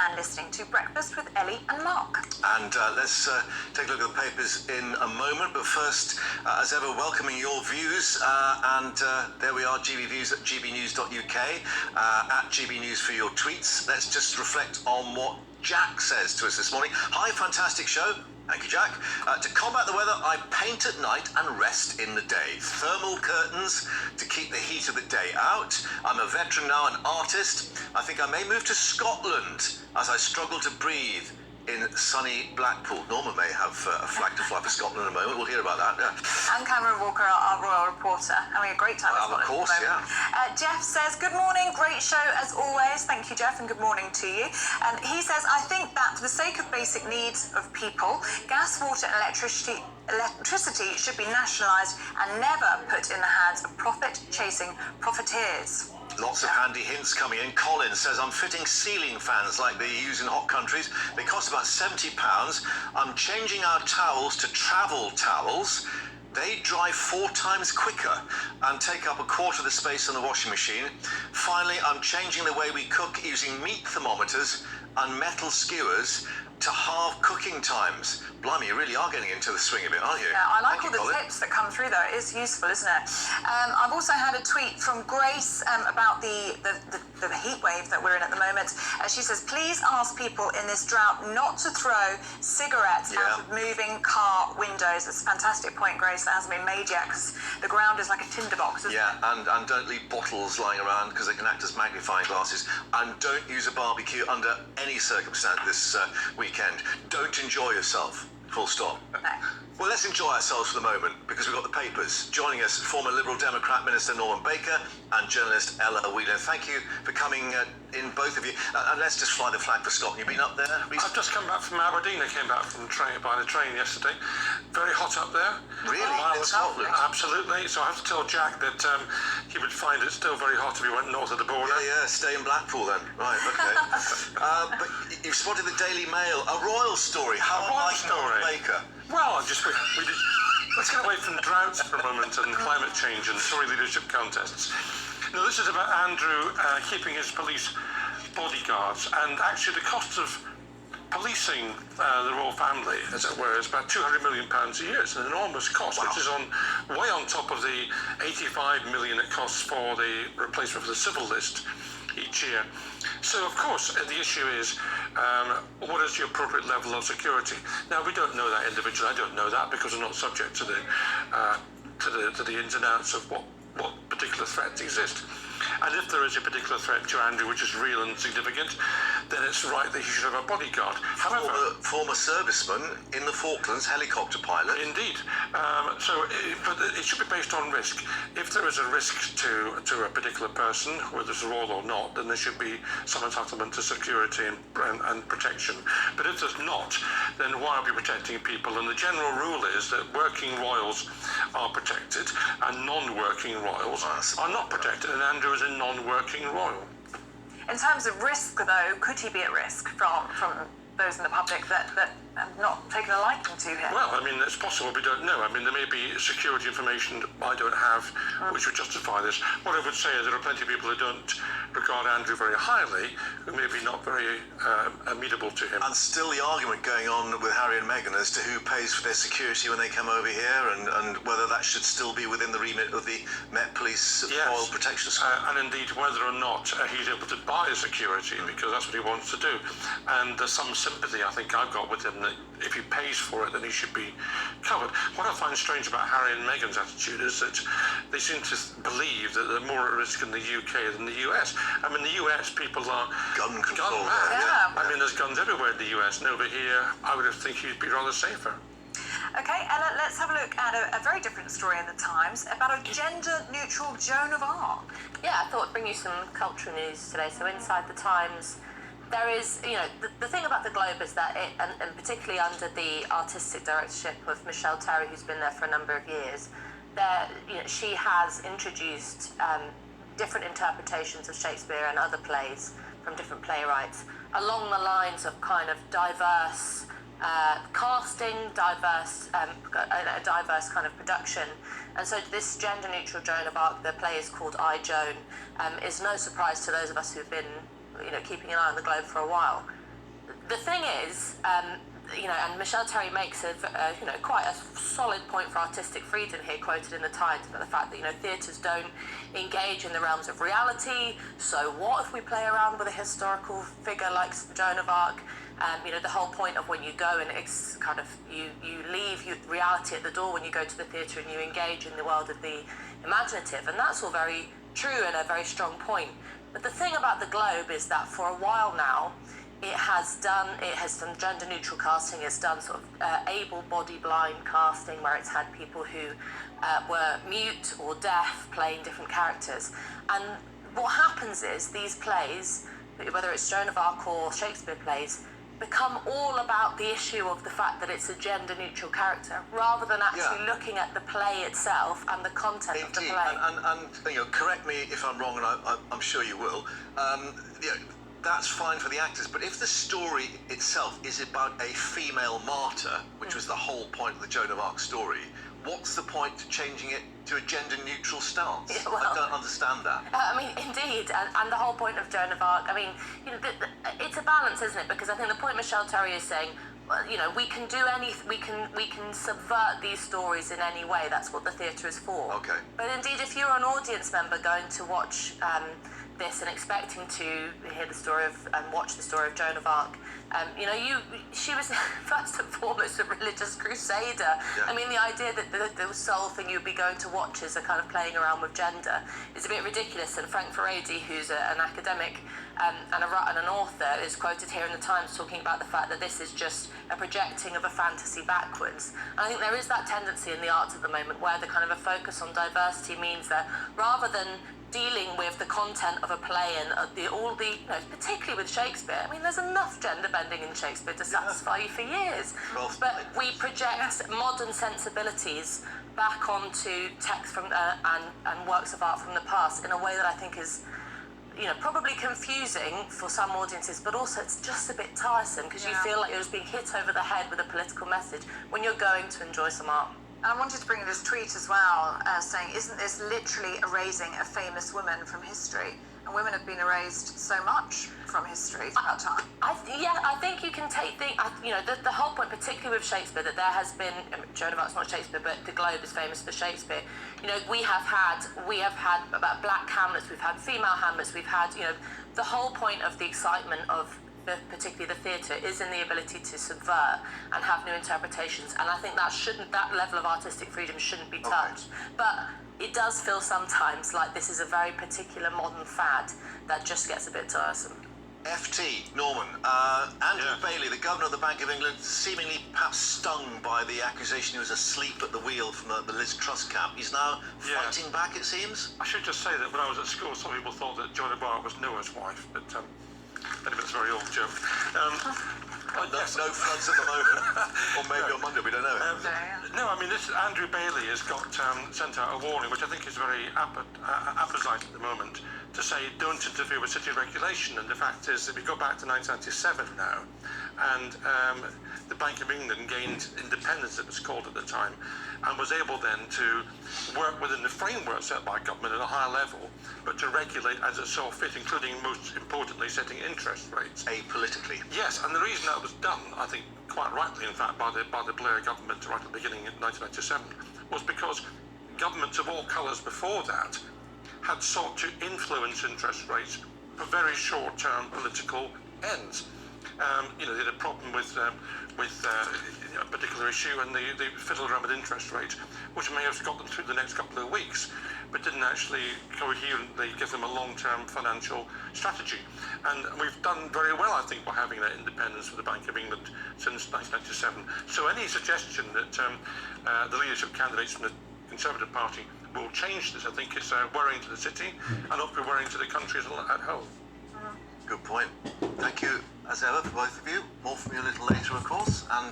and listening to Breakfast with Ellie and Mark. And let's take a look at the papers in a moment. But first, as ever, welcoming your views. There we are, GBViews at gbnews.uk, at GBNews for your tweets. Let's just reflect on what Jack says to us this morning. Hi, fantastic show. Thank you, Jack. To combat the weather, I paint at night and rest in the day. Thermal curtains to keep the heat of the day out. I'm a veteran now, an artist. I think I may move to Scotland as I struggle to breathe in sunny Blackpool. Norma may have a flag to fly for Scotland in a moment. We'll hear about that. Yeah. And Cameron Walker, our royal reporter, having a great time in Scotland. Of course, yeah. Jeff says, good morning, great show as always. Thank you, Jeff, and good morning to you. And he says, I think that for the sake of basic needs of people, gas, water and electricity should be nationalised and never put in the hands of profit-chasing profiteers. Lots of handy hints coming in. Colin says, I'm fitting ceiling fans like they use in hot countries. They cost about £70. I'm changing our towels to travel towels. They dry 4 times quicker and take up a quarter of the space on the washing machine. Finally, I'm changing the way we cook using meat thermometers and metal skewers to halve cooking times. Blimey, you really are getting into the swing of it, aren't you? Yeah, I like Thank all you, the Colin. tips that come through, though. It is useful, isn't it? I've also had a tweet from Grace about the heat wave that we're in at the moment. She says, please ask people in this drought not to throw cigarettes out of moving car windows. That's a fantastic point, Grace. That hasn't been made yet because the ground is like a tinderbox, isn't it? And don't leave bottles lying around because they can act as magnifying glasses. And don't use a barbecue under any circumstance this weekend. Don't enjoy yourself. Full stop. No. Well, let's enjoy ourselves for the moment because we've got the papers. Joining us, former Liberal Democrat Minister Norman Baker and journalist Ella Wheeler. Thank you for coming in, both of you. And let's just fly the flag for Scotland. You've been up there recently? I've just come back from Aberdeen. I came back from by the train yesterday. Very hot up there. Really? In Scotland? Absolutely. So I have to tell Jack that he would find it still very hot if he went north of the border. Yeah, stay in Blackpool then. Right, okay. But you've spotted the Daily Mail, a royal story. How royal like story. Baker? Well, let's get away from droughts for a moment and climate change and Tory leadership contests. Now, this is about Andrew keeping his police bodyguards, and actually the cost of policing the royal family, as it were, is about £200 million a year. It's an enormous cost, which is way on top of the £85 million it costs for the replacement for the civil list each year. So, of course, the issue is what is the appropriate level of security? Now, we don't know that individually. I don't know that because we're not subject to the ins and outs of what particular threats exist. And if there is a particular threat to Andrew which is real and significant, then it's right that he should have a bodyguard. However, former serviceman in the Falklands, helicopter pilot. Indeed. But it should be based on risk. If there is a risk to a particular person, whether it's royal or not, then there should be some entitlement to security and protection. But if there's not, then why are we protecting people? And the general rule is that working royals are protected and non-working royals are not protected. And Andrew is a non-working royal. In terms of risk, though, could he be at risk from those in the public that have not taken a liking to him? Well, I mean, it's possible, we don't know. I mean, there may be security information that I don't have which would justify this. What I would say is there are plenty of people who don't regard Andrew very highly, who may be not very amenable to him. And still the argument going on with Harry and Meghan as to who pays for their security when they come over here and whether that should still be within the remit of the Met Police Royal Protection Squad. And indeed, whether or not he's able to buy security, because that's what he wants to do. And there's some sympathy I think I've got with him that if he pays for it, then he should be covered. What I find strange about Harry and Meghan's attitude is that they seem to believe that they're more at risk in the UK than the US. I mean, the US people are gun control. mad. Yeah. I mean, there's guns everywhere in the US, and over here, I would think he'd be rather safer. Okay, Ella, let's have a look at a very different story in the Times about a gender-neutral Joan of Arc. Yeah, I thought I'd bring you some cultural news today. So inside the Times, there is, the thing about the Globe is that it, and particularly under the artistic directorship of Michelle Terry, who's been there for a number of years, she has introduced different interpretations of Shakespeare and other plays from different playwrights along the lines of kind of diverse casting, diverse kind of production. And so this gender-neutral Joan of Arc, the play is called I, Joan, is no surprise to those of us who've been keeping an eye on the Globe for a while. The thing is, and Michelle Terry makes quite a solid point for artistic freedom here, quoted in the Times, about the fact that theatres don't engage in the realms of reality. So what if we play around with a historical figure like Joan of Arc? The whole point of when you go and it's kind of you leave reality at the door when you go to the theatre and you engage in the world of the imaginative, and that's all very true and a very strong point. But the thing about the Globe is that for a while now, it has done gender neutral casting. It's done sort of able-bodied blind casting, where it's had people who were mute or deaf playing different characters. And what happens is these plays, whether it's Joan of Arc or Shakespeare plays, become all about the issue of the fact that it's a gender neutral character, rather than actually looking at the play itself and the content of the play. And correct me if I'm wrong, and I'm sure you will. That's fine for the actors, but if the story itself is about a female martyr, which was the whole point of the Joan of Arc story, what's the point to changing it to a gender-neutral stance? Yeah, well, I don't understand that. Indeed, and the whole point of Joan of Arc, it's a balance, isn't it? Because I think the point Michelle Terry is saying, well, we can do we can subvert these stories in any way. That's what the theatre is for. Okay. But indeed, if you're an audience member going to watch this and expecting to hear the story of and watch the story of Joan of Arc, she was first and foremost a religious crusader. Yeah. The idea that the sole thing you'd be going to watch is a kind of playing around with gender is a bit ridiculous. And Frank Furedi, who's an academic and an author, is quoted here in the Times talking about the fact that this is just a projecting of a fantasy backwards. And I think there is that tendency in the arts at the moment where the kind of a focus on diversity means that rather than dealing with the content of a play and particularly with Shakespeare, there's enough gender bending in Shakespeare to satisfy you for years. But we project modern sensibilities back onto text from and works of art from the past in a way that I think is probably confusing for some audiences, but also it's just a bit tiresome because you feel like you're just being hit over the head with a political message when you're going to enjoy some art. And I wanted to bring this tweet as well, saying, isn't this literally erasing a famous woman from history? And women have been erased so much from history throughout time. I think you can take the whole point, particularly with Shakespeare, that there has been, Joan of Arc's not Shakespeare, but the Globe is famous for Shakespeare. We have had about black Hamlets, we've had female Hamlets, we've had, the whole point of the excitement of particularly the theatre is in the ability to subvert and have new interpretations, and I think that level of artistic freedom shouldn't be touched. But it does feel sometimes like this is a very particular modern fad that just gets a bit tiresome. FT, Norman, Andrew Bailey, the Governor of the Bank of England, seemingly perhaps stung by the accusation he was asleep at the wheel from the Liz Truss camp. He's now fighting back, it seems. I should just say that when I was at school, some people thought that Joan of Arc was Noah's wife, but anyway, it's a very old joke. No floods at the moment, or maybe on Monday, we don't know. This Andrew Bailey has got sent out a warning, which I think is very apposite at the moment, to say don't interfere with city regulation. And the fact is that we go back to 1997 now, and the Bank of England gained independence, it was called at the time, and was able then to work within the framework set by government at a higher level, but to regulate as it saw fit, including, most importantly, setting interest rates. Apolitically. Yes, and the reason that was done, I think quite rightly in fact, by the Blair government right at the beginning in 1997, was because governments of all colours before that had sought to influence interest rates for very short-term political ends. They had a problem with a particular issue, and they fiddled around with interest rates, which may have got them through the next couple of weeks, but didn't actually coherently give them a long-term financial strategy. And we've done very well, I think, by having that independence with the Bank of England since 1997. So any suggestion that the leadership candidates from the Conservative Party will change this, I think, is worrying to the city and hopefully worrying to the country at whole. Good point. Thank you, as ever, for both of you. More from you a little later, of course. And